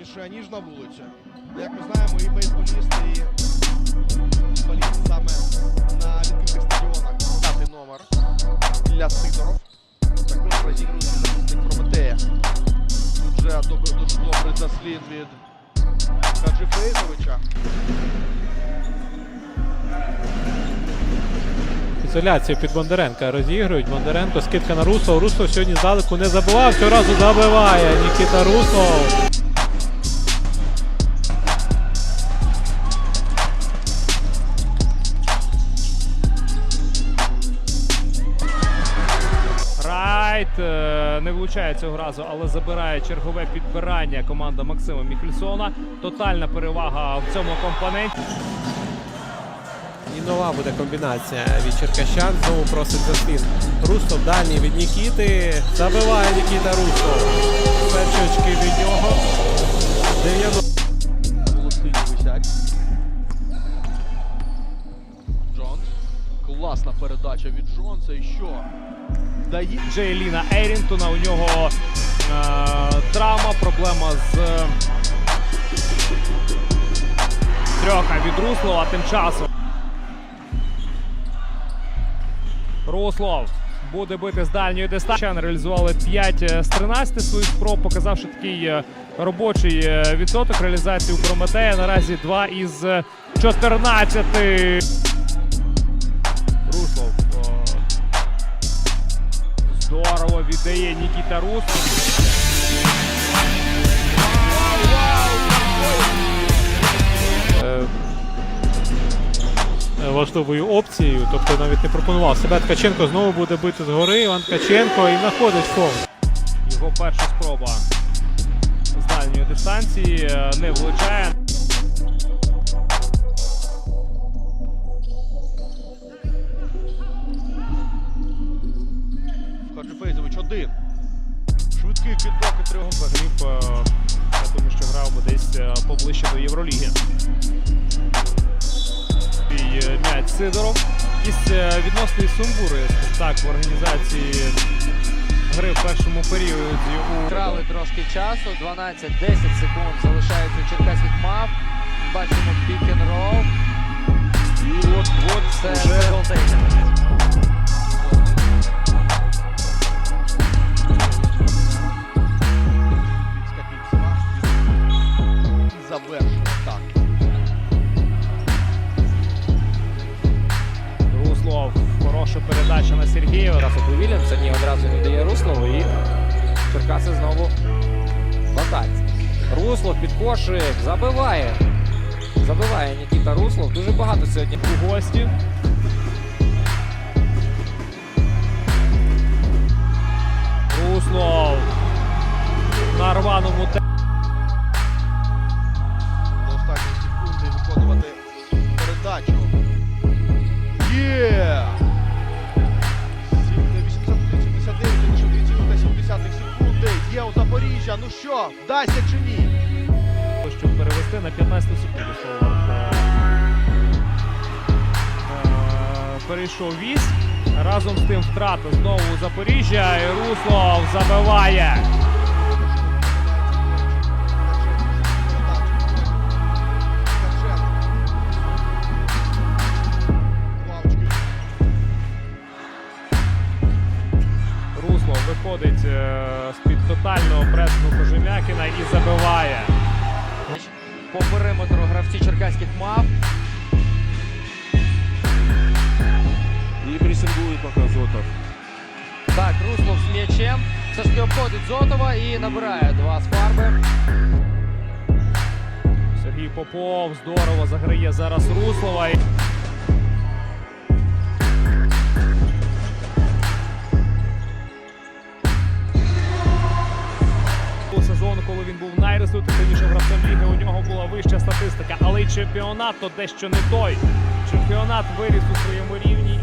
спокійніше, ніж на вулиці. Як ми знаємо, і бейсболісти, і футболісти саме на відкритих стадіонах. 5-й номер для Сидоров. Також розігрується захисник Прометея. Тут вже дуже добрий заслід від Хаджифейзовича. Ізоляцію під Бондаренка розігрують. Бондаренко, скидка на Руслов. Руслов сьогодні здалеку не забивав, цього разу забиває Нікіта Руслов. Райт не влучає цього разу, але забирає чергове підбирання команда Максима Міхельсона. Тотальна перевага в цьому компоненті. І нова буде комбінація від черкащан. Знову просить заслін. Руслов дальній від Нікіти. Забиває Нікіта Руслов. Перші очки від нього. 90. Волостині висять. Джонс. Класна передача від Джонса. І що? Дає. Джейліна Ерінтона. У нього травма, проблема з трьоха від Руслова. Тим часом Руслов буде бити з дальньої дистанції. Реалізували 5 з 13 своїх спроб, показавши такий робочий відсоток реалізації у Прометея. Наразі 2 із 14. Руслов здорово віддає Нікіта Руслов. Важливою опцією, тобто навіть не пропонував себе. Ткаченко знову буде бити згори. Іван Ткаченко і знаходить фол. Його перша спроба з дальньої дистанції не влучає. Хаджифейзович один. Швидкий кидок і трьох. Загріб, я думаю, що грав би десь поближче до Євроліги. М'яч Сидоров. Якісь відносні сумбури, так, в організації гри в першому періоді. Грали трошки часу, 12-10 секунд залишається у черкаських мав. Бачимо пік-н-рол. І от Це вже голтейкер. і завершує так. Руслов, хороша передача на Сергія. Рафа Вільямс сьогодні одразу не дає Руслову і Черкаси знову в атаці. Руслов під кошик, забиває. Забиває Нікіта Руслов. Дуже багато сьогодні У гості. Руслов на рваному темпі. До останньої секунди виконувати передачу. Є! 79, лише 2,7 секунди. Є у Запоріжжя. Ну що, вдасться чи ні? Щоб перевести на 15 секунд. Перейшов вісь. Разом з тим втрата знову у Запоріжжя. І Руслов забиває. Руслов виходить з-під тотального пресингу Кожем'якіна і забиває. по периметру гравці черкаських мав. І пресингує поки Зотов. Так, Руслов з м'ячем. Все ж таки обходить Зотова і набирає 2 з фарби. Сергій Попов здорово заграє зараз Руслова. Сезону, коли він був найрезультативнішим гравцем ліги, у нього була вища статистика, але й чемпіонат то дещо не той. Чемпіонат виріс у своєму рівні.